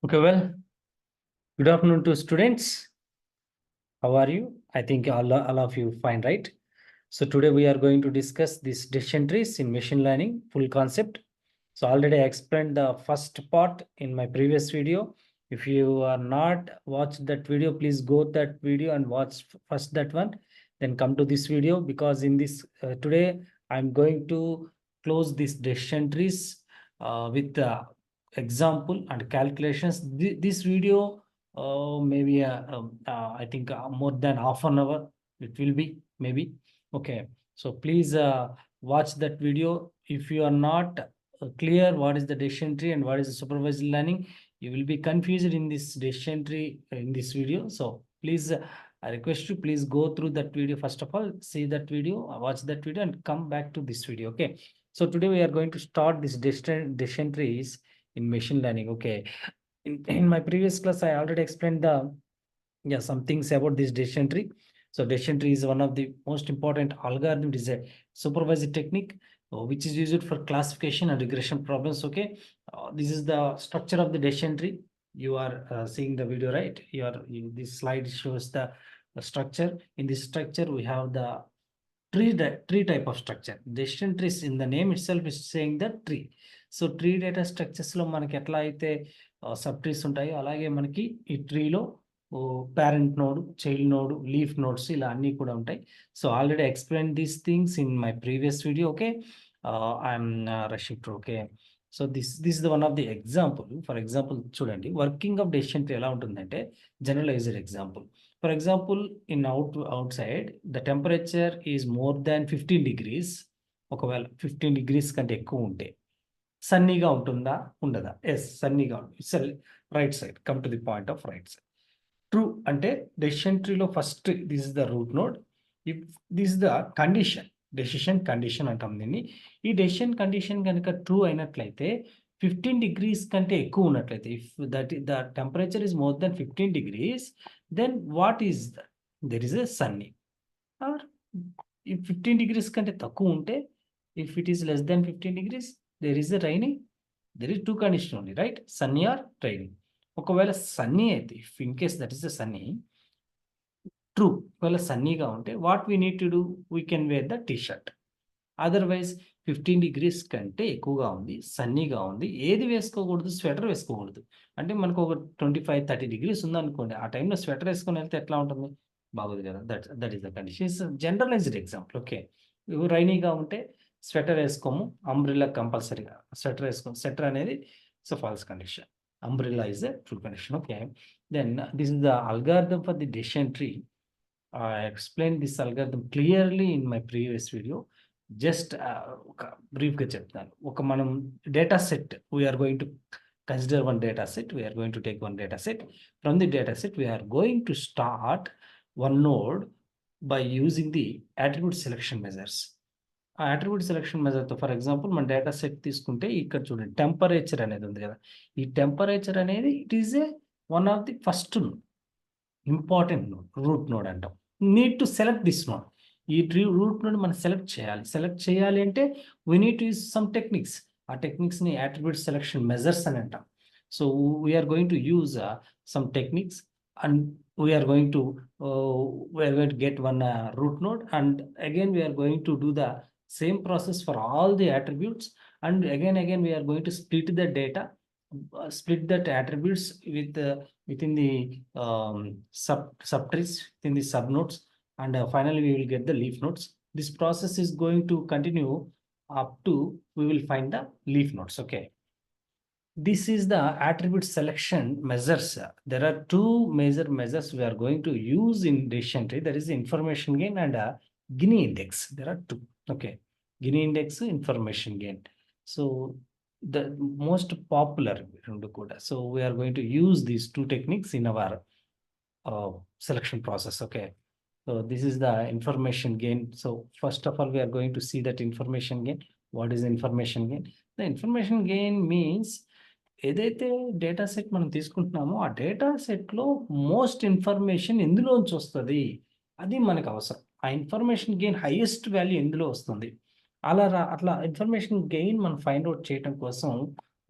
Okay, well, good afternoon to students. How are you? I think all of you fine, right? So today we are going to discuss this decision trees in machine learning full concept. So already I explained the first part in my previous video. If you are not watched that video, please go to that video and watch first that one. Then come to this video because in this today I'm going to close this decision trees with the example and calculations. This video maybe I think more than half an hour it will be maybe. Okay, so please watch that video. If you are not clear what is the decision tree and what is the supervised learning, you will be confused in this decision tree in this video. So please I request you, please go through that video. First of all, see that video, watch that video and come back to this video. Okay, so today we are going to start this decision trees in machine learning. Okay, in my previous class I already explained some things about this decision tree. So decision tree is one of the most important algorithm. It is a supervised technique which is used for classification and regression problems. Okay, this is the structure of the decision tree. You are seeing the video, right? This slide shows the structure. In this structure we have the tree type of structure. Decision trees in the name itself is saying the tree. So tree data structures లో మనకి ఎట్లా అయితే sub trees ఉంటాయో అలాగే మనకి ఈ ట్రీలో parent node, child node, leaf nodes ఇలా అన్ని కూడా ఉంటాయి. So already explain these things in my previous video. Okay, I'm rushing to. Okay, so this is the one of the example. For example చూడండి, వర్కింగ్ ఆఫ్ డెసిషన్ ట్రీ ఎలా ఉంటుందంటే generalized example. For example, in outside, the temperature is more than 15 degrees. ఒకవేళ 15 degrees కంటే ఎక్కువ ఉంటే సన్నీగా ఉంటుందా ఉండదా? Yes, సన్నీగా ఉంటుంది. Right side, come to the point of right side. True అంటే డెసిషన్ ట్రీలో first this is the root node. If this is the condition, decision condition అంటాం దీన్ని. ఈ డెసిషన్ కండిషన్ కనుక ట్రూ అయినట్లయితే 15 degrees కంటే ఎక్కువ ఉన్నట్లయితే, if the temperature is more than 15 degrees, then what is that? There is a sunny. Or if 15 degrees కంటే తక్కువ ఉంటే, if it is less than 15 degrees, there is a rainy. There is two condition only, right? Sunny or rainy. ఒకవేళ సన్నీ అయితే, if in case that is the Sunny, true. ఒకవేళ సన్నీగా ఉంటే what we need to do, we can wear the T shirt. Otherwise 15 degrees కంటే ఎక్కువగా ఉంది, సన్నీగా ఉంది, ఏది వేసుకోకూడదు? స్వెటర్ వేసుకోకూడదు. అంటే మనకు ఒక 25-30 degrees ఉందనుకోండి, ఆ టైంలో స్వెటర్ వేసుకొని వెళ్తే ఎట్లా ఉంటుంది? బాగోదు కదా. That is the condition. Is generalized example. Okay, రైనీగా ఉంటే స్వెటర్ వేసుకోము, అంబ్రిల్లా కంపల్సరీగా స్వెటర్ వేసుకోము. స్వెటర్ అనేది it's false condition, umbrella is a true condition. Okay, then this is the algorithm for the decision tree. I explained this algorithm clearly in my previous video. జస్ట్ ఒక బ్రీఫ్గా చెప్తాను. ఒక మనం data set, we're going to consider one data set. We're going to take one data set. From the data set we're going to start one node by using the attribute selection measures. ఆ attribute selection మెజర్తో, for example మన data set తీసుకుంటే ఇక్కడ చూడండి, temperature అనేది ఉంది కదా. ఈ టెంపరేచర్ అనేది it is a one of the first important node, root node అంటాం. Need to select this node. ఈ రూట్ నుండి మనం సెలెక్ట్ చేయాలి అంటే we need to use some techniques. ఆ టెక్నిక్స్ని అట్రిబ్యూట్ సెలెక్షన్ మెజర్స్ అని అంటాం. So we're going to use some techniques and we're going to get one root node, and again we're going to do the same process for all the attributes, and again we are going to split the data, split that attributes within the subtrees, within the subnodes, and finally we will get the leaf nodes. This process is going to continue up to we will find the leaf nodes. Okay, this is the attribute selection measures. There are two major measures we are going to use in decision tree. That is information gain and Gini index. There are two. Okay, Gini index, information gain. So the most popular kuda. So we are going to use these two techniques in our selection process. Okay, so this is the information gain. So first of all we are going to see that information gain. What is information gain? The information gain means ఏదైతే data set మనం తీసుకుంటున్నామో ఆ data సెట్లో most information ఎందులోంచి వస్తుంది, అది మనకు అవసరం. ఆ information gain highest value ఎందులో వస్తుంది, అట్లా ఇన్ఫర్మేషన్ గెయిన్ మనం ఫైండ్ అవుట్ చేయడం కోసం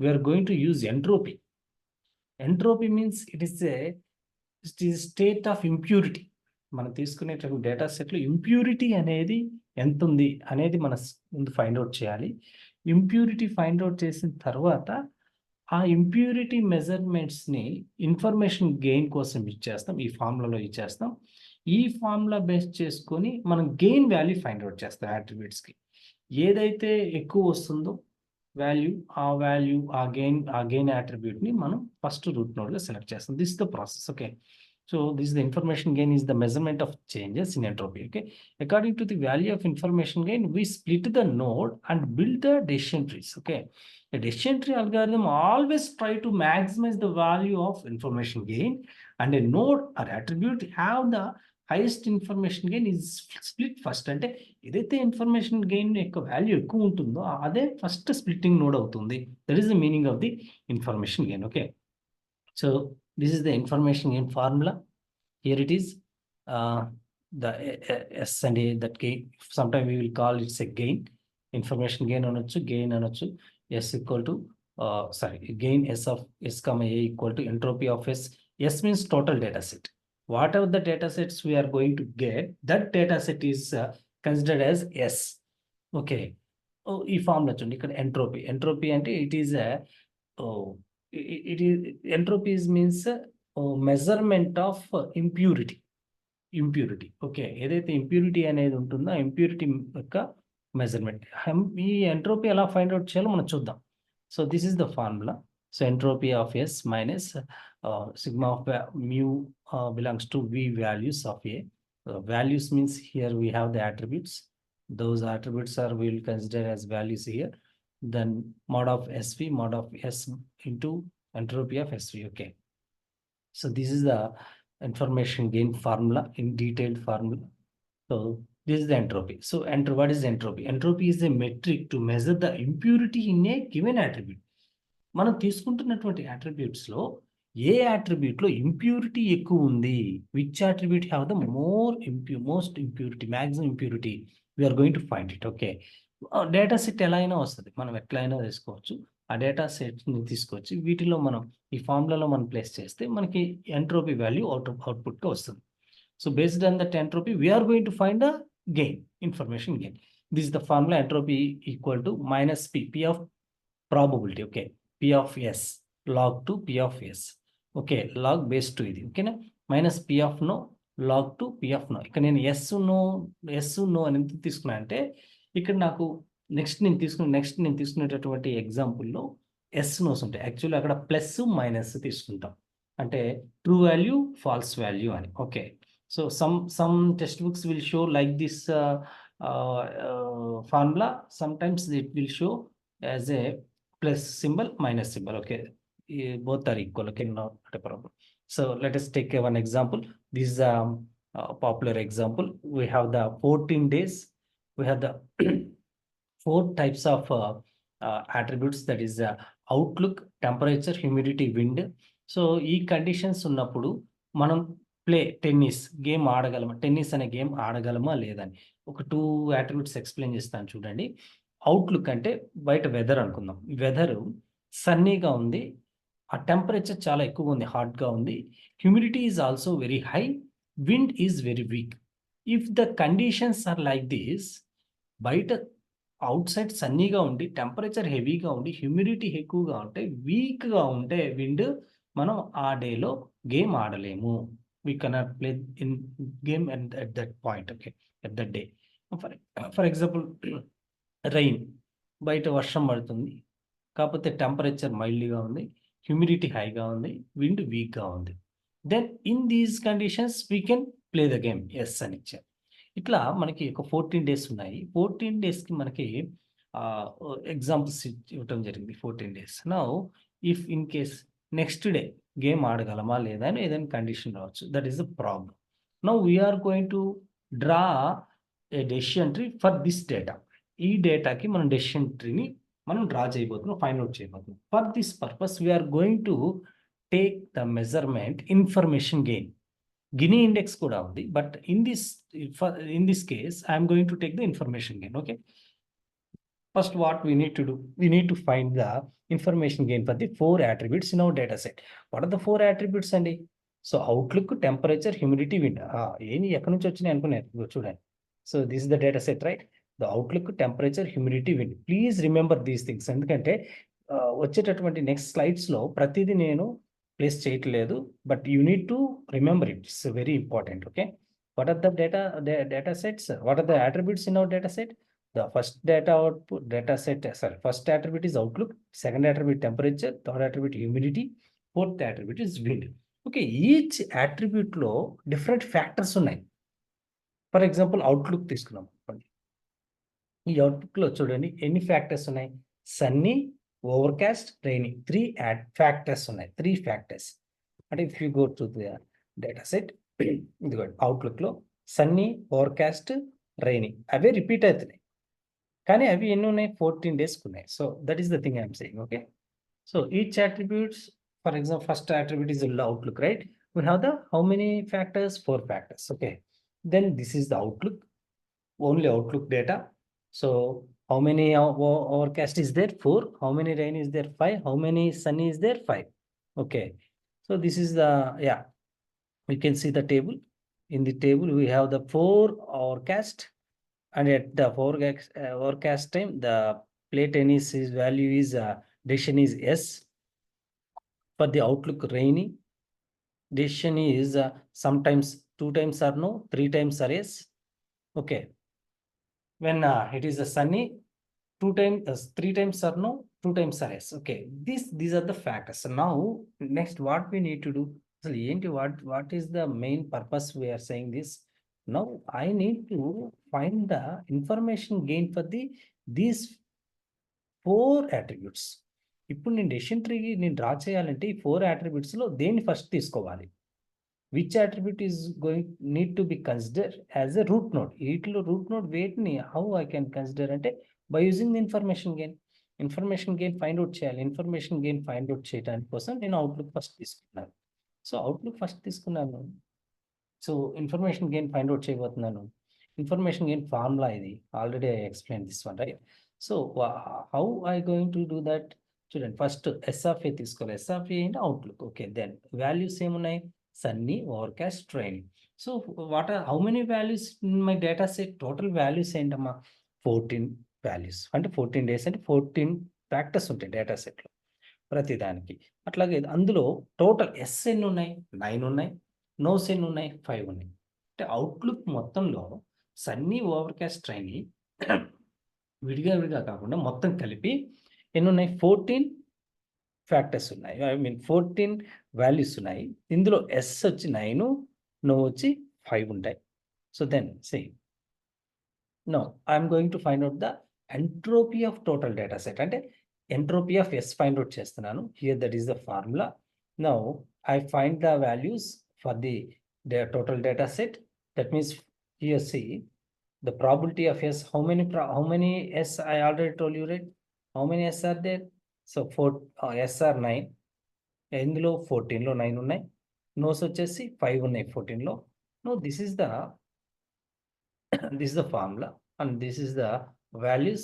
we're going to use entropy. Entropy means it is state of impurity. మనం తీసుకునేటటువంటి డేటా సెట్లో ఇంప్యూరిటీ అనేది ఎంత ఉంది అనేది మన ముందు ఫైండ్ అవుట్ చేయాలి. ఇంప్యూరిటీ ఫైండ్ అవుట్ చేసిన తర్వాత ఆ ఇంప్యూరిటీ మెజర్మెంట్స్ని ఇన్ఫర్మేషన్ గెయిన్ కోసం ఇచ్చేస్తాం. ఈ ఫార్ములాలో ఇచ్చేస్తాం. ఈ ఫార్ములా బేస్ చేసుకొని మనం గెయిన్ వాల్యూ ఫైండ్ అవుట్ చేస్తాం. యాట్రిబ్యూట్స్కి ఏదైతే ఎక్కువ వస్తుందో వాల్యూ, ఆ గెయిన్ యాట్రిబ్యూట్ని మనం ఫస్ట్ రూట్ నోడ్గా సెలెక్ట్ చేస్తాం. This is the process. Okay, so this is the information gain is the measurement of changes in entropy. Okay, according to the value of information gain, we split the node and build the decision trees. Okay, a decision tree algorithm always try to maximize the value of information gain, and a node or attribute have the highest information gain is split first. అంటే ఏదైతే information gain యొక్క value ఎక్కువ ఉంటుందో అదే first splitting node అవుతుంది. That is the meaning of the information gain. Okay, so this is the information gain formula. Here it is, the S and A, that gain. Sometimes we will call it a gain. Information gain అనొచ్చు, gain అనొచ్చు. S equal to gain S of S comma A equal to entropy of S. S means total data set. Whatever the data sets we are going to get, that data set is considered as S. Okay, ఈ formula చూడండి. ఇక్కడ entropy అంటే it is it is entropy means measurement of impurity. Okay, ఏదైతే impurity అనేది ఉంటుందో ఆ impurity యొక్క measurement. ఈ ఎంట్రోపీ ఎలా ఫైండ్ అవుట్ చేయాలో మనం చూద్దాం. So this is the formula. So entropy of S minus sigma of mu belongs to V values of A. Values means here we have the attributes. Those attributes are we will consider as values here. Then mod of SV, mod of S into entropy of SV. Okay, so this is the information gain formula in detailed formula. So this is the entropy. So what is entropy? Entropy is a metric to measure the impurity in a given attribute. మనం తీసుకుంటున్నటువంటి అట్రిబ్యూట్స్లో ఏ అట్రిబ్యూట్లో impurity ఎక్కువ ఉంది, which attribute have the most impurity, maximum impurity, we're going to find it. Okay, data set ఎలా అయినా వస్తుంది, మనం ఎట్లా అయినా తీసుకోవచ్చు. ఆ డేటా సెట్ని తీసుకొచ్చి వీటిలో మనం ఈ ఫార్ములాలో మనం ప్లేస్ చేస్తే మనకి ఎంట్రోపీ వాల్యూ అవుట్పుట్గా వస్తుంది. So based on that entropy we're going to find the gain, information gain. This is the formula. Entropy equal to minus P of probability. Okay, P of S log to P of S. Okay, log base two ఇది. ఓకేనా, minus P of no log to P of no. ఇక్కడ నేను yes no అని ఎంత తీసుకున్నా అంటే ఇక్కడ నాకు నెక్స్ట్ నేను తీసుకునేటటువంటి ఎగ్జాంపుల్లో ఎస్ నోస్ ఉంటాయి. యాక్చువల్లీ అక్కడ ప్లస్ మైనస్ తీసుకుంటాం, అంటే ట్రూ వాల్యూ ఫాల్స్ వాల్యూ అని. Okay, so some text books will show like this formula. Sometimes it will show as a plus symbol, minus symbol. Okay, both are equal. Okay, not a problem. So let us take one example. This is a popular example. We have the 14 days. We have the 4 types of attributes, that is outlook, temperature, humidity, wind. So ఈ conditions ఉన్నప్పుడు మనం tennis game ఆడగలమా, tennis అనే game ఆడగలమా లేదని ఒక 2 attributes explain చేస్తాను చూడండి. Outlook అంటే బయట వెదర్ అనుకుందాం. వెదరు సన్నీగా ఉంది, ఆ టెంపరేచర్ చాలా ఎక్కువగా ఉంది, హాట్గా ఉంది. Humidity is also very high, wind is very weak. If the conditions are like this, బయట అవుట్ సైడ్ సన్నీగా ఉండి టెంపరేచర్ హెవీగా ఉండి హ్యూమిడిటీ ఎక్కువగా ఉంటే వీక్గా ఉంటే విండ్, మనం ఆ డేలో గేమ్ ఆడలేము. We cannot play in game at that point. Okay, at that day. For example, rain, బయట వర్షం పడుతుంది, కాకపోతే టెంపరేచర్ మైల్డ్గా ఉంది, హ్యూమిడిటీ హైగా ఉంది, విండ్ వీక్గా ఉంది. Then in these conditions we can play the game yes అని ఇచ్చారు. ఇట్లా మనకి ఒక 14 days ఉన్నాయి. 14 daysకి మనకి ఎగ్జాంపుల్స్ ఇవ్వటం జరిగింది. 14 days. Now if in case next day game ఆడగలమా లేదా అని ఏదైనా కండిషన్ రావచ్చు. That is the problem. Now we're going to draw a decision tree for this data. ఈ డేటాకి మనం డెసిషన్ ట్రీని మనం డ్రా చేయబోతున్నాం, ఫైండ్ అవుట్ చేయబోతున్నాం. For this purpose we're going to take the measurement information gain. Gini index కూడా ఉంది, but in this case I'm going to take the information gain. Okay, First, what we need to do, we need to find the information gain for the 4 attributes in our data set. What are the 4 attributes అండి? So outlook, temperature, humidity, wind. ఏమి ఎక్కడి నుంచి వచ్చినాయి అనుకున్నారు? ఇదిగో చూడండి. So this is the data set, right? The outlook, temperature, humidity, wind. Please remember these things. ఎందుకంటే వచ్చేటటువంటి నెక్స్ట్ స్లైడ్స్లో ప్రతిదీ నేను ప్లేస్ చేయట్లేదు, but you need to remember it. It's very important. Okay, what are the data sets? What are the attributes in our data set? The first first attribute is outlook, second attribute temperature, third attribute humidity, fourth attribute is wind. Okay, each attribute లో different factors ఉన్నాయి. For example outlook తీసుకున్నాం. ఈ outlook లో చూడండి ఎన్ని factors ఉన్నాయి? Sunny, Overcast, rainy, 3 factors ఉన్నాయి. 3 factors అంటే if you go to the data set, ఇదిగోండి అవుట్లుక్ లో సన్నీ, ఓవర్కాస్ట్, రైనీ అవే రిపీట్ అవుతున్నాయి, కానీ అవి ఎన్ని ఉన్నాయి? 14 days ఉన్నాయి. So that is the thing I'm saying. Okay, so each attributes, for example first attribute is the outlook, right? We have the how many factors? 4 factors. Okay, then this is the outlook, only outlook data. So how many overcast is there? 4. How many rain is there? 5. How many sunny is there? 5. Okay, so this is the, yeah, we can see the table. In the table we have the 4 overcast, and at the overcast time the Platon's value is decision is S. For the outlook rainy, decision is sometimes 2 times or no, 3 times or yes. Okay, when it is a sunny, 2 times 3 times or no, 2 times or yes. Okay, these are the factors. So now next what we need to do, so what is the main purpose we are saying this? Now I need to find the information gain for these 4 attributes. ఇప్పుడు నేను decision tree నేను draw చేయాలంటే ఈ 4 attributes లో దేన్ని first తీసుకోవాలి? Which attribute is going need to be considered as a root node? వీటిలో root node వేటిని హౌ ఐ కెన్ కన్సిడర్ అంటే by using the information gain find out చేయాలి. ఇన్ఫర్మేషన్ గెయిన్ ఫైండ్ అవుట్ చేయడానికి కోసం నేను అవుట్లుక్ ఫస్ట్ తీసుకున్నాను. So outlook first తీసుకున్నాను. So information gain find out చేయబోతున్నాను. ఇన్ఫర్మేషన్ గెయిన్ ఫార్ములా ఇది, already I explain this one, right? So how I going to do that? చూడండి, first ఎస్ఆఫ్ఏ తీసుకోవాలి. ఎస్ఆఫ్ఏ అంటే అవుట్లుక్. ఓకే, దెన్ వాల్యూస్ ఏమున్నాయి? Sunny, Overcast, rain. So how many values in my data set? Total values ఏంటమ్మా? 14 values. అంటే 14 days అంటే 14 factors ఉంటాయి data సెట్లో ప్రతిదానికి. అట్లాగే అందులో టోటల్ ఎస్ ఎన్ని ఉన్నాయి? 9 ఉన్నాయి. నోస్ ఎన్ని ఉన్నాయి? 5 ఉన్నాయి. అంటే అవుట్లుక్ మొత్తంలో సన్నీ, ఓవర్కాస్ట్, రైనీ విడిగా కాకుండా మొత్తం కలిపి ఎన్ని ఉన్నాయి? 14 ఫ్యాక్టర్స్ ఉన్నాయి. ఐ మీన్ 14 వాల్యూస్ ఉన్నాయి. ఇందులో ఎస్ వచ్చి 9, నో వచ్చి 5 ఉంటాయి. So then say no I'm going to find out the entropy of total data set. అంటే entropy of S find out చేస్తున్నాను. Here that is the formula. Now I find the values for the total data set. That means here C the probability of S, how many S I already told you, right? How many S are there? So 4 S are 9. ఇందులో 14 లో 9 ఉన్నాయి. Nose వచ్చేసి 5 ఉన్నాయి 14 లో. No, this is the formula, and this is the values.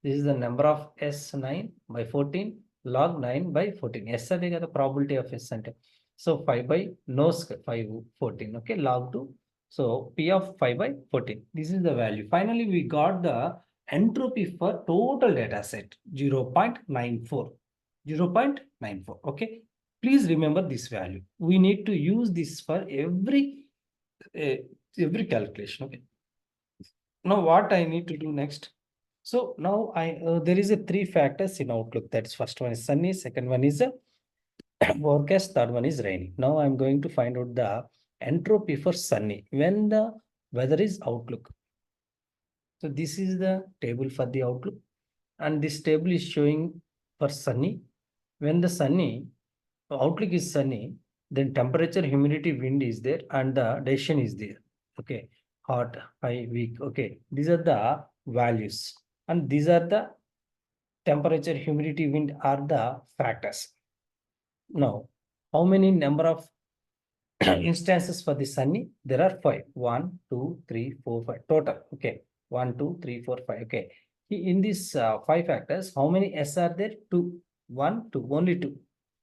This is the number of S 9 by 14 log 9 by 14. S అదే కదా probability of S అంటే. So 5 by nose 5 14. Okay, log 2. So P of 5 by 14. This is the value. Finally, we got the entropy for total data set 0.94. 0.94. Okay. Please remember this value. We need to use this for every calculation. Okay. Now what I need to do next? So now there is a 3 factors in outlook. That's first one is sunny, second one is forecast, third one is rainy. Now I'm going to find out the entropy for sunny when the weather is outlook. So this is the table for the outlook, and this table is showing for sunny. When the sunny outlook is sunny, then temperature, humidity, wind is there, and the decision is there. Okay, hot, high, weak. Okay, these are the values, and these are the temperature, humidity, wind are the factors. Now how many number of instances for the sunny? There are 5. 1, 2, 3, 4, 5 total. Okay, 1, 2, 3, 4, 5. Okay, In these 5 factors, how many S are there? 2, 1, 2, only 2.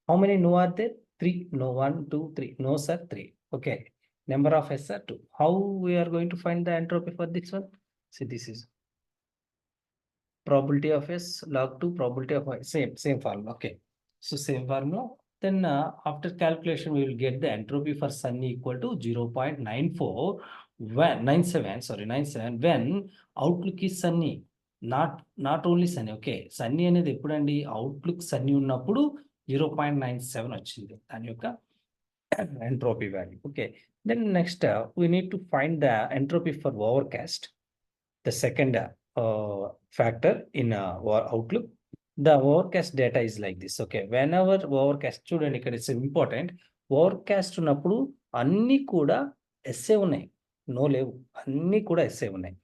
How many no are there? 3. No, 1, 2, 3. No, sir, 3. Okay. Number of S are 2. How we are going to find the entropy for this one? See, this is probability of S log 2 probability of Y. Same formula. Okay. So same formula. Then after calculation, we will get the entropy for Sun equal to 0.94 when 97 when outlook is sunny. Not only sunny. Okay. Sunny అనేది ఎప్పుడండి outlook Sunny ఉన్నప్పుడు 0.97 వచ్చింది దాని యొక్క entropy value. Okay. Then next we need to find the entropy for overcast. The second factor in outlook. The overcast data is like this. Okay. Whenever overcast చూడండి ఇక్కడ it's important. Overcast ఉన్నప్పుడు అన్నీ కూడా ఎస్ఏ ఉన్నాయి. నో లేవు. అన్నీ కూడా ఎస్ఏ ఉన్నాయి.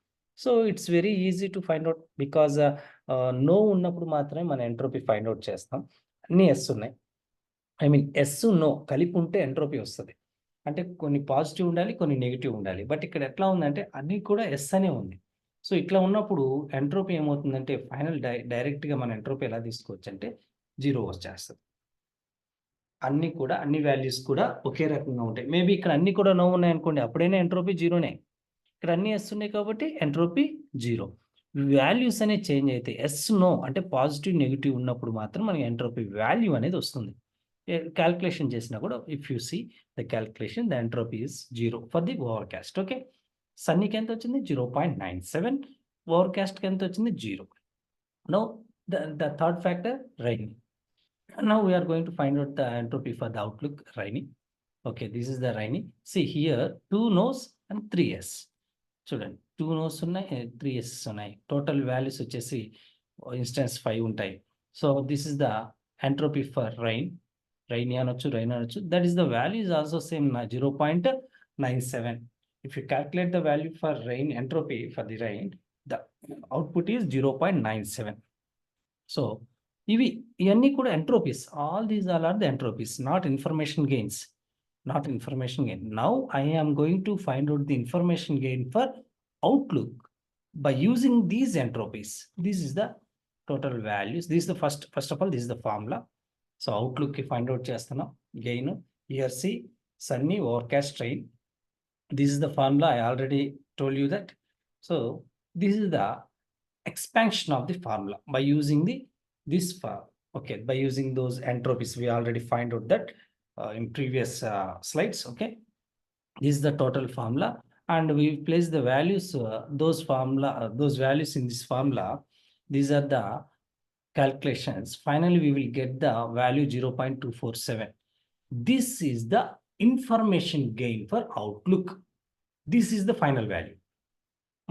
So it's very easy to find out because no ఉన్నప్పుడు మాత్రమే మన ఎంట్రోపీ ఫైండ్ అవుట్ చేస్తాం. అన్నీ ఎస్ ఉన్నాయి. ఐ మీన్ ఎస్ నో కలిపి ఉంటే ఎంట్రోపీ వస్తుంది. అంటే కొన్ని పాజిటివ్ ఉండాలి, కొన్ని నెగిటివ్ ఉండాలి. బట్ ఇక్కడ ఎట్లా ఉందంటే అన్నీ కూడా ఎస్ అనే ఉంది. సో ఇట్లా ఉన్నప్పుడు ఎంట్రోపీ ఏమవుతుందంటే ఫైనల్ డైరెక్ట్గా మన ఎంట్రోపీ ఎలా తీసుకోవచ్చు అంటే 0 వచ్చేస్తుంది. అన్ని కూడా అన్ని వాల్యూస్ కూడా ఒకే రకంగా ఉంటాయి. మేబీ ఇక్కడ అన్ని కూడా నో ఉన్నాయి అనుకోండి, అప్పుడైనా ఎంట్రోపీ 0నే. ఇక్కడ అన్ని ఎస్ ఉన్నాయి కాబట్టి ఎంట్రోపీ 0. వాల్యూస్ అనేవి చేంజ్ అయితే ఎస్ నో అంటే పాజిటివ్ నెగిటివ్ ఉన్నప్పుడు మాత్రం మనకి ఎంట్రోపీ వాల్యూ అనేది వస్తుంది. క్యాల్కులేషన్ చేసినా కూడా if you see the calculation the entropy is 0 for the overcast. Okay. సన్నీకి ఎంత వచ్చింది 0.97, ఓవర్కాస్ట్కి ఎంత వచ్చింది 0. Now the third factor rainy. Now we are going to find out the entropy for the outlook rainy. Okay, this is the rainy. See here 2 no's and 3 s. చూడండి 2 no's ఉన్నాయి, 3 s ఉన్నాయి. Total values వచ్చేసి instance 5 ఉంటాయి. So this is the entropy for rainy అనొచ్చు, rain అనొచ్చు. That is the value is also same 0.97. If you calculate the value for rain entropy for the rain, the output is 0.97. So ఇవన్నీ కూడా entropies. All these are the entropies, not information gains. Now I am going to find out the information gain for outlook by using these entropies. This is the total values. This is the first of all, this is the formula. So outlook ki find out చేస్తున్నాం. Gain here see sunny, overcast, rain. This is the formula. I already told you that. So this is the expansion of the formula by using this formula. Okay, by using those entropies, we already find out that in previous slides. Okay, this is the total formula, and we place the values, those values in this formula. These are the calculations. Finally, we will get the value 0.247. This is the information gain for outlook. This is the final value.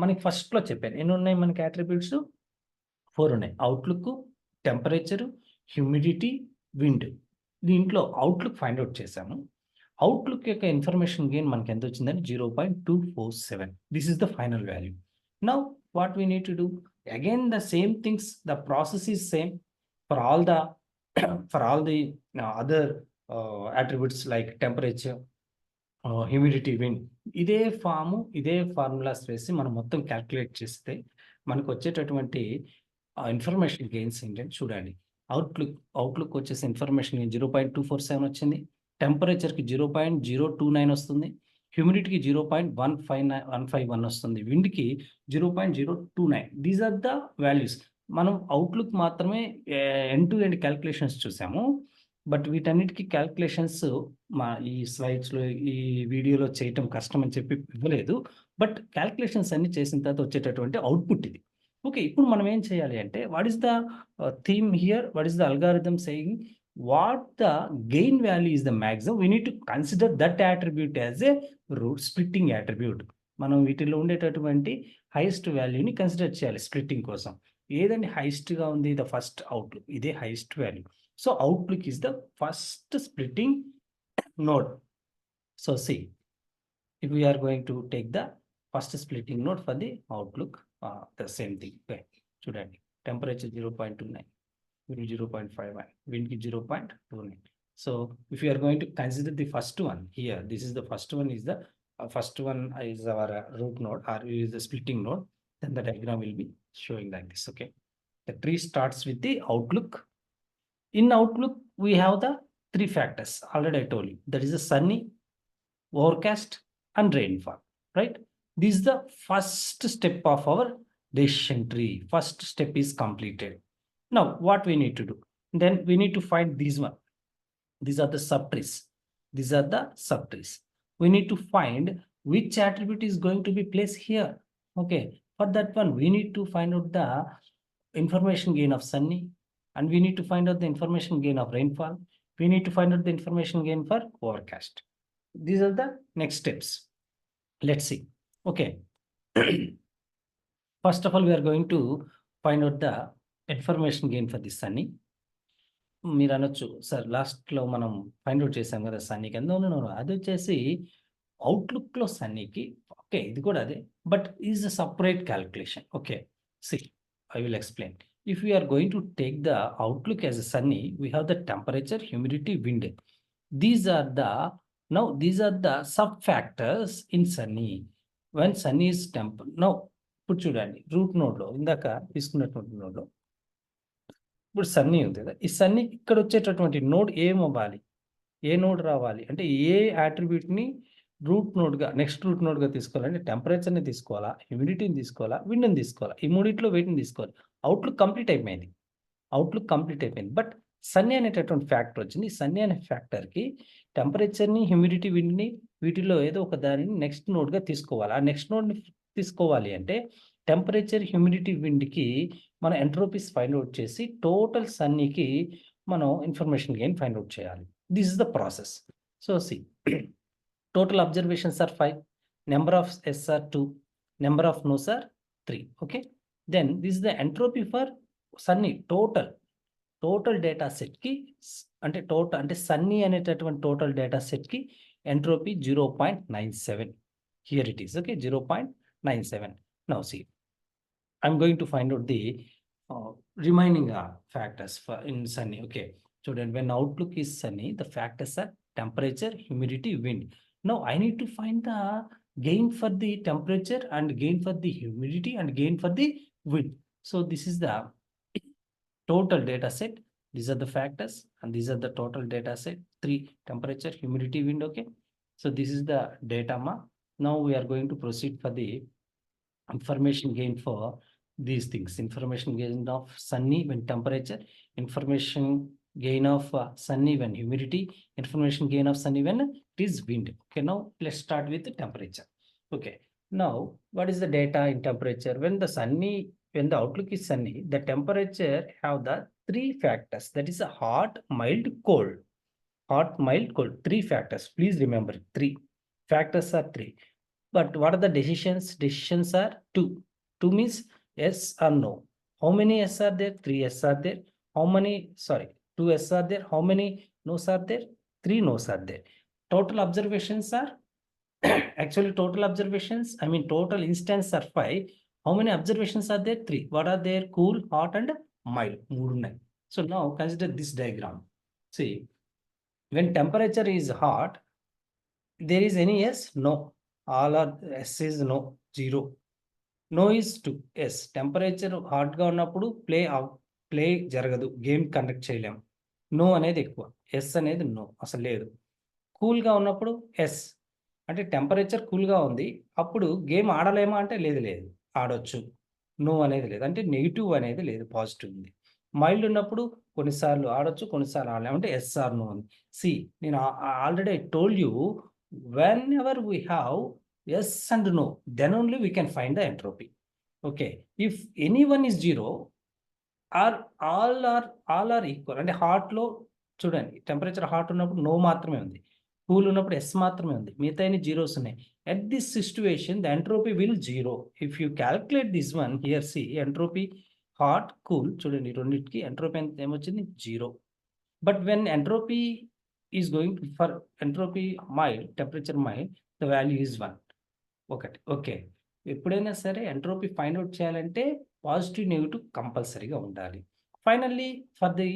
మనకి ఫస్ట్లో చెప్పాను ఎన్ని ఉన్నాయి మనకి attributes 4 ఉన్నాయి. Outlook, temperature, humidity, wind. దీంట్లో outlook find out చేసాము. Outlook యొక్క ఇన్ఫర్మేషన్ గెయిన్ మనకి ఎంత వచ్చిందంటే 0.247. This is the final value. Now what we need to do again the same things, the process is same for all the other attributes like temperature, humidity, wind. ఇదే formulas వేసి మనం మొత్తం calculate చేస్తే మనకు వచ్చేటటువంటి ఇన్ఫర్మేషన్ గెయిన్స్ ఏంటంటే చూడండి. Outlook వచ్చేసి ఇన్ఫర్మేషన్ గెయిన్ 0.247 వచ్చింది. టెంపరేచర్కి 0.029 వస్తుంది. హ్యూమిడిటీకి 0.151 వస్తుంది. విండ్కి 0.029. These are the values. మనం అవుట్లుక్ మాత్రమే ఎండ్ టు ఎండ్ క్యాల్కులేషన్స్ చూసాము. బట్ వీటన్నిటికీ క్యాల్కులేషన్స్ ఈ స్లైడ్స్లో ఈ వీడియోలో చేయటం కష్టం అని చెప్పి ఇవ్వలేదు. బట్ క్యాల్కులేషన్స్ అన్ని చేసిన తర్వాత వచ్చేటటువంటి అవుట్పుట్ ఇది. ఓకే, ఇప్పుడు మనం ఏం చేయాలి అంటే what is the theme here, what is the algorithm saying, what the gain value is the maximum, we need to consider that attribute as a root splitting attribute. మనం వీటిలో ఉండేటటువంటి హైయెస్ట్ వాల్యూని కన్సిడర్ చేయాలి స్ప్లిట్టింగ్ కోసం. ఏదండి హైయెస్ట్గా ఉంది, the first outlook, ఇదే highest value. So outlook is the first splitting node. So see, if we are going to take the first splitting node for the outlook, the same thing. Okay, చూడండి temperature 0.29, wind 0.51, wind 0.29. So if you are going to consider the first one here, this is the first one is our root node or is the splitting node, then the diagram will be showing like this. Okay, the tree starts with the outlook. In outlook, we have the three factors. Already I told you, that is the sunny, overcast, and rainfall, right? This is the first step of our decision tree. First step is completed. Now, what we need to do? Then we need to find these one. These are the subtrees. These are the subtrees. We need to find which attribute is going to be placed here. Okay, for that one, we need to find out the information gain of sunny, and we need to find out the information gain of rainfall. We need to find out the information gain for overcast. These are the next steps. Let's see. Okay. First of all, we are going to find out the information gain for the sunny. మీరు అనొచ్చు sir లాస్ట్లో మనం find out చేసాం కదా సన్నీకి. No no no, అది వచ్చేసి అవుట్లుక్లో సన్నీకి. Okay, ఇది కూడా అదే, but is a separate calculation. Okay, see I will explain. If we are going to take the outlook as a sunny, we have the temperature, humidity, wind. These are the sub factors in sunny. When sunny is now ఇప్పుడు చూడండి, route నోడ్లో ఇందాక తీసుకున్నటువంటి నోడ్లో ఇప్పుడు సన్నీ ఉంది కదా, ఈ సన్నీ ఇక్కడ వచ్చేటటువంటి నోడ్ ఏమవ్వాలి, ఏ నోడ్ రావాలి అంటే ఏ యాట్రిబ్యూట్ని రూట్ నోడ్గా, నెక్స్ట్ రూట్ నోడ్గా తీసుకోవాలంటే టెంపరేచర్ని తీసుకోవాలా, హ్యూమిడిటీని తీసుకోవాలా, విండ్ని తీసుకోవాలా. ఈ మూడిట్లో వెయిట్ని తీసుకోవాలి. అవుట్లుక్ కంప్లీట్ అయిపోయింది. బట్ సన్నీ అనేటటువంటి ఫ్యాక్టర్ వచ్చింది. సన్నీ అనే ఫ్యాక్టర్కి టెంపరేచర్ని, హ్యూమిడిటీ, విండ్ని వీటిలో ఏదో ఒక దానిని నెక్స్ట్ నోడ్గా తీసుకోవాలి. ఆ నెక్స్ట్ నోడ్ని తీసుకోవాలి అంటే టెంపరేచర్, హ్యూమిడిటీ, విండ్కి మనం ఎంట్రోపీస్ ఫైండ్ అవుట్ చేసి టోటల్ సన్నీకి మనం ఇన్ఫర్మేషన్ గెయిన్ ఫైండ్ అవుట్ చేయాలి. This is the process. So see, total observations are 5, number of S are 2, number of no's are 3. Okay, then this is the entropy for sunny total data set ki, ante total ante sunny అనేటటువంటి total data set ki entropy 0.97. here it is. Okay, 0.97. now see, I'm going to find out the remaining factors for in sunny. Okay, student, when outlook is sunny, the factors are temperature, humidity, wind. Now I need to find the gain for the temperature and gain for the humidity and gain for the wind. So this is the total data set. These are the factors and these are the total data set. 3, temperature, humidity, wind. Okay, so this is the data ma. Now we are going to proceed for the information gain for these things. Information gain of sunny when temperature, information gain of sunny when humidity, information gain of sunny when it is wind. Okay, now let's start with the temperature. Okay, now what is the data in temperature? When the outlook is sunny, the temperature have the 3 factors, that is a hot, mild, cold. Hot, mild, cold, 3 factors. Please remember, 3 factors are 3. But what are the decisions? Decisions are 2. 2 means yes or no. How many yes are there? 3 yes are there. 2 yes are there. How many no's are there? 3 no's are there. Total observations are actually total observations, I mean total instances are 5. How many observations are there? 3. What are there? Cool, hot, and mild. So now consider this diagram. See, when temperature is hot, there is any yes? No. All are S is no, 0. No is 2. yes, temperature హాట్గా ఉన్నప్పుడు play జరగదు, game conduct చేయలేము. No అనేది ఎక్కువ, yes అనేది no, అసలు లేదు. కూల్గా ఉన్నప్పుడు ఎస్, అంటే టెంపరేచర్ కూల్గా ఉంది, అప్పుడు గేమ్ ఆడలేమా అంటే లేదు, ఆడొచ్చు. నో అనేది లేదు, అంటే నెగిటివ్ అనేది లేదు, పాజిటివ్ ఉంది. మైల్డ్ ఉన్నప్పుడు కొన్నిసార్లు ఆడొచ్చు, కొన్నిసార్లు ఆడలేము, అంటే ఎస్ ఆర్ నో ఉంది. సి, నేను already I told you, whenever we have yes and no, then only we can find the entropy. Okay, if anyone is 0 or all are equal, అంటే hot లో చూడండి, టెంపరేచర్ హాట్ ఉన్నప్పుడు no మాత్రమే ఉంది, cool ఉన్నప్పుడు yes మాత్రమే ఉంది, మిగతా జీరోస్ ఉన్నాయి. at this situation the entropy will 0. if you calculate this one here, see, entropy hot, cool, చూడండి రెండింటికి ఎంట్రోపీ ఏమొచ్చింది? 0. but when entropy is going to, for entropy mild, temperature mild, the value is 1. Okay, ఎప్పుడైనా సరే entropy find out చేయాలంటే positive, negative కంపల్సరీగా ఉండాలి. Finally for the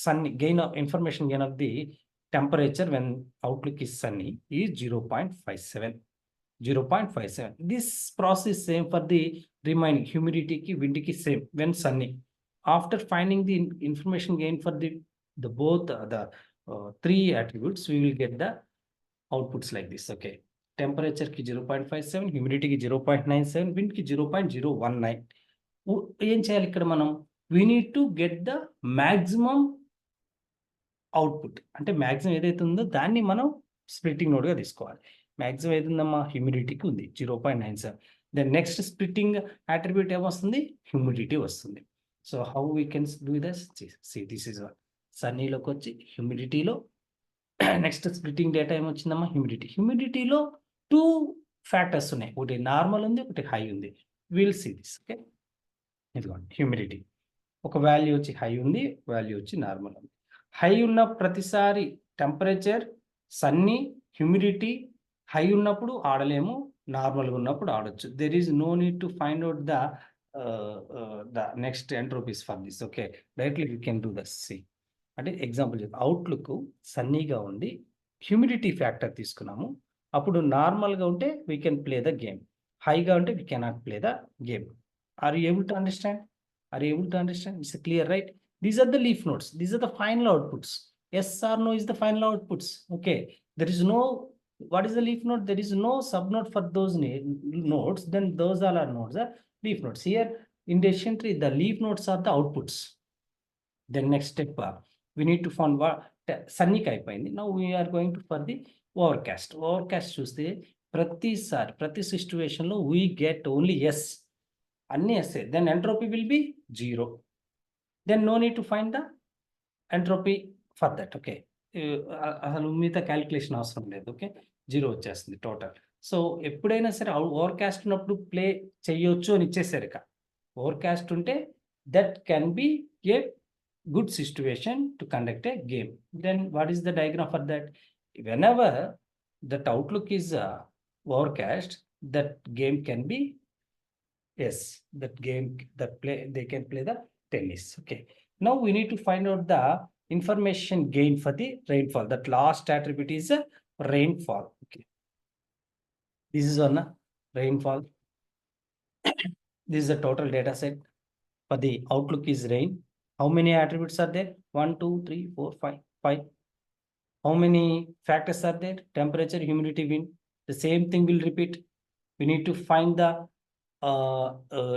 Sunny gain of information gain of the temperature when outlook is sunny is 0.57. 0.57. This process is same for the remaining humidity ki, wind ki same when sunny. After finding the information gain for the both the three attributes, we will get the outputs like this. Okay, temperature ki 0.57, humidity ki 0.97, wind ki 0.019. ఏం చేయాలి ఇక్కడ మనం? we need to get the maximum output. అంటే maximum ఏదైతే ఉందో దాన్ని మనం splitting నోడ్గా తీసుకోవాలి. మాక్సిమం ఏది ఉందమ్మా? హ్యూమిడిటీకి ఉంది 0.97. దెన్ నెక్స్ట్ స్ప్లిట్టింగ్ అట్రిబ్యూట్ ఏమొస్తుంది? హ్యూమిడిటీ వస్తుంది. So how we can do this? This is one. సన్నీలోకి వచ్చి హ్యూమిడిటీలో నెక్స్ట్ స్ప్లిట్టింగ్ డేటా ఏమొచ్చిందమ్మా? హ్యూమిడిటీలో 2 ఫ్యాక్టర్స్ ఉన్నాయి. ఒకటి నార్మల్ ఉంది, ఒకటి హై ఉంది. Will see this. ఓకే, ఇదిగోండి హ్యూమిడిటీ. ఒక వాల్యూ వచ్చి హై ఉంది, వాల్యూ వచ్చి నార్మల్ ఉంది. హై ఉన్న ప్రతిసారి టెంపరేచర్, సన్నీ, హ్యూమిడిటీ హై ఉన్నప్పుడు ఆడలేము, నార్మల్గా ఉన్నప్పుడు ఆడొచ్చు. There is no need to find out the next entropies for this. Okay, directly you can do the see. అంటే ఎగ్జాంపుల్ చెప్పి అవుట్లుక్ సన్నీగా ఉంది, హ్యూమిడిటీ ఫ్యాక్టర్ తీసుకున్నాము, అప్పుడు నార్మల్గా ఉంటే we can play the game, హైగా ఉంటే we cannot play the game. Are you able to understand? It's clear, right? These are the leaf nodes. These are the final outputs. Yes or no is the final outputs. Okay. There is no, what is the leaf node? There is no subnode for those nodes. Then those all are nodes are leaf nodes. Here in decision tree, the leaf nodes are the outputs. Then next step, we need to find what sunny అయిపోయింది. Now we are going to for the overcast. Overcast చూస్తే ప్రతి situation లో we get only yes. అన్ని ఎస్ఏ. Then entropy will be 0. Then no need to find the entropy for that. Okay, అసలు మిగతా calculation అవసరం లేదు. ఓకే, 0 వచ్చేస్తుంది టోటల్. సో ఎప్పుడైనా సరే ఓవర్కాస్ట్ ఉన్నప్పుడు ప్లే చేయొచ్చు అని ఇచ్చేసారు. ఇక ఓవర్కాస్ట్ ఉంటే that can be a good situation to conduct a game. Then what is the diagram for that? Whenever that outlook is overcast, that game can be yes, that game, that play, they can play the tennis. Okay, now we need to find out the information gain for the rainfall. That last attribute is a rainfall. Okay, this is one rainfall. This is the total data set for the outlook is rain. How many attributes are there? 1 2 3 4 5. How many factors are there? Temperature, humidity, wind. The same thing will repeat. We need to find the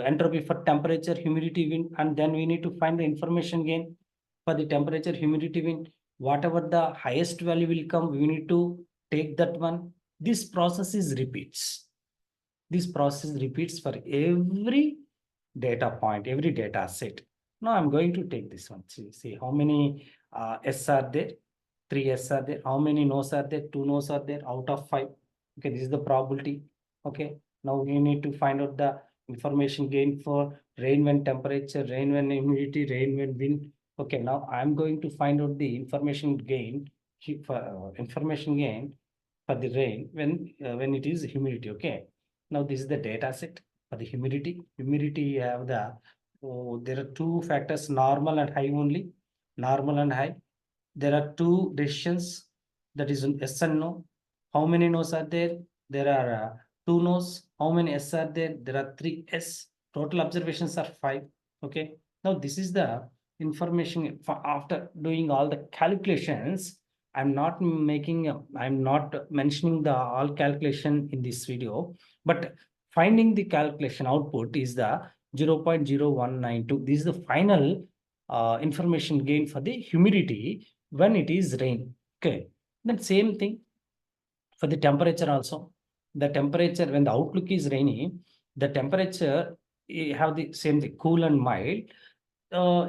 entropy for temperature, humidity, wind, and then we need to find the information gain for the temperature, humidity, wind. Whatever the highest value will come, we need to take that one. This process is repeats. This process repeats for every data point, every data set. Now I'm going to take this one. See how many S are there? 3 S are there. How many no's are there? 2 no's are there out of 5. Okay, this is the probability. Okay, now we need to find out the information gain for rain when temperature, rain when humidity, rain when wind. Okay, now I'm going to find out the information gain for the rain when it is humidity. Okay, now this is the data set for the humidity. Humidity you have the there are 2 factors, normal and high only. Normal and high. There are 2 decisions, that is yes and no. How many no's are there? There are 2 no's. How many S are there? There are 3 S. Total observations are 5. Okay, now this is the information. After doing all the calculations, I'm not mentioning the all calculation in this video, but finding the calculation output is the 0.0192. This is the final information gain for the humidity when it is rain. Okay, then same thing for the temperature also. The temperature when the outlook is rainy, the temperature have the same thing, cool and mild.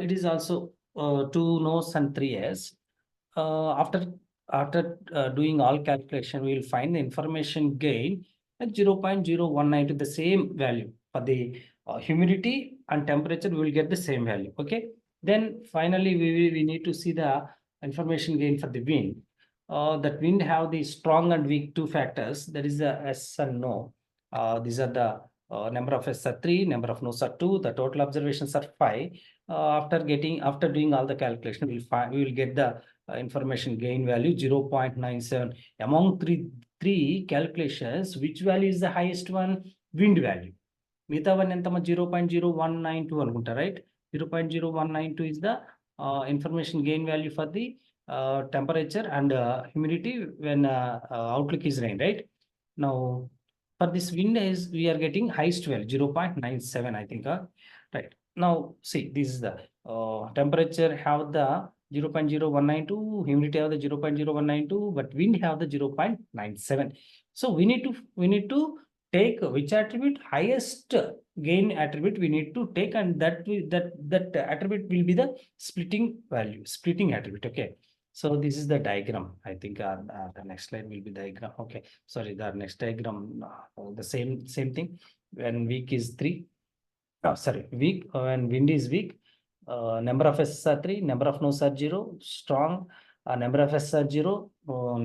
It is also 2 no's and 3 S. After doing all calculation, we will find the information gain at 0.019 to the same value for the humidity and temperature. We will get the same value. Okay, then finally we need to see the information gain for the wind. That wind have the strong and weak 2 factors. That is the S and no. These are the number of S are 3, number of no's are 2. The total observations are 5. After doing all the calculation, we will get the information gain value 0.97. Among three calculations, which value is the highest one? Wind value. Mita one entama 0.0192 anukunta, right? 0.0192 is the information gain value for the temperature and humidity when outlook is rain, right? Now, for this wind is we are getting highest value 0.97, I think. Right. Now, see, this is the temperature have the 0.0192, humidity have the 0.0192, but wind have the 0.97. So we need to take which attribute highest gain attribute we need to take, and that attribute will be the splitting value, splitting attribute. Okay. So this is the diagram. I think the next slide will be diagram. Okay. Sorry, the next diagram, the same thing. When weak is 3, weak, when wind is weak, number of S are 3, number of nodes are 0, strong, number of S are 0,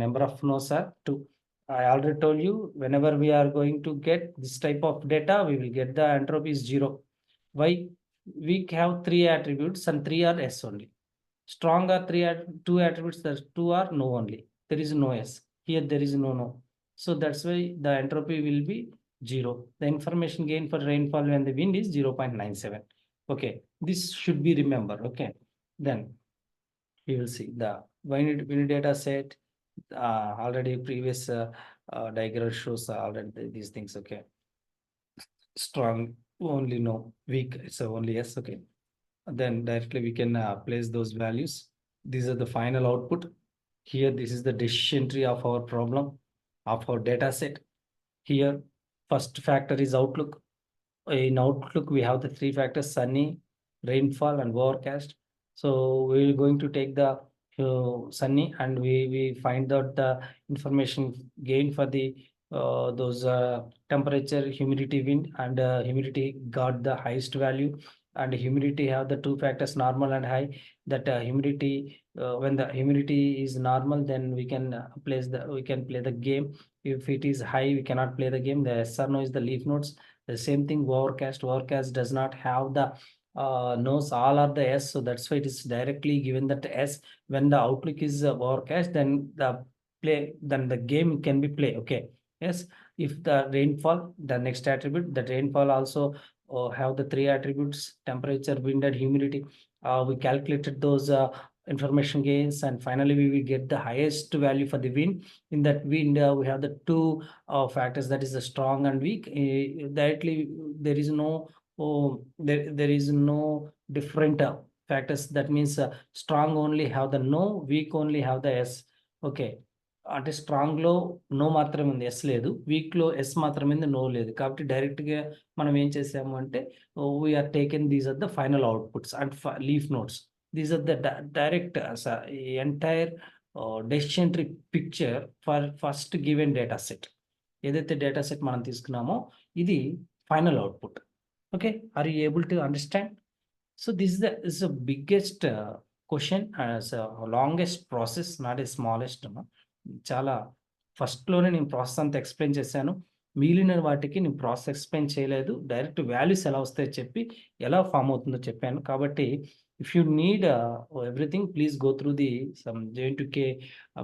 number of nodes are 2. I already told you, whenever we are going to get this type of data, we will get the entropy is 0. Why? We have 3 attributes and 3 are S only. Strong are 2 attributes, that 2 are no only. There is no S. Here there is no. So that's why the entropy will be 0. The information gain for rainfall when the wind is 0.97. Okay, this should be remembered. Okay, then we will see the wind data set. Already previous diagram shows already these things. Okay, strong only no, weak it's only yes. Okay, then directly we can place those values. These are the final output. Here, this is the decision tree of our problem, of our data set. Here, first factor is outlook. In outlook, we have the 3 factors: sunny, rainfall, and overcast. So we're going to take the sunny, and we find out the information gain for the those temperature, humidity, wind, and humidity got the highest value, and humidity have the 2 factors, normal and high. That humidity, when the humidity is normal, then we can play the game. If it is high, we cannot play the game. The S or no is the leaf nodes. The same thing, overcast does not have the nodes, all are the S, so that's why it is directly given that S. When the outlook is overcast, then the game can be play. Okay, yes. If the rainfall, the next attribute, that rainfall also have the 3 attributes: temperature, wind, and humidity. We calculated those information gains, and finally we will get the highest value for the wind. In that wind, we have the 2 factors, that is the strong and weak. Directly there is no there is no different factors. That means strong only have the no, weak only have the S. Okay, అంటే strong లో no మాత్రమే ఉంది, yes లేదు. Week లో yes మాత్రమే ఉంది, no లేదు. కాబట్టి డైరెక్ట్ గా మనం ఏం చేసాము అంటే we're taken these are the final outputs and leaf nodes. These are the direct entire decision tree picture for first given data set. ఏదైతే డేటా సెట్ మనం తీసుకున్నామో ఇది final output. Okay, are you able to understand? So this is the biggest question, longest process, not a smallest. చాలా ఫస్ట్లోనే నేను process అంతా explain చేశాను. మిగిలిన వాటికి నేను ప్రాసెస్ ఎక్స్ప్లెయిన్ చేయలేదు. డైరెక్ట్ వాల్యూస్ ఎలా వస్తాయో చెప్పి ఎలా ఫామ్ అవుతుందో చెప్పాను. కాబట్టి if you need everything, please go through the some J2K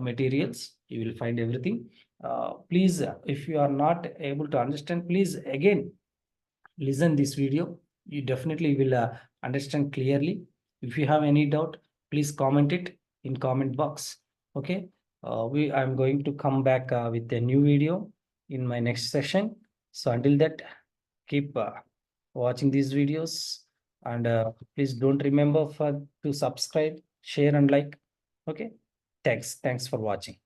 materials. You will find everything. Please, if you are not able to understand, please again listen this video. You definitely will understand clearly. If you have any doubt, please comment it in comment box. Okay, I'm going to come back with a new video in my next session. So until that, keep watching these videos, and please don't remember to subscribe, share, and like. Okay, thanks for watching.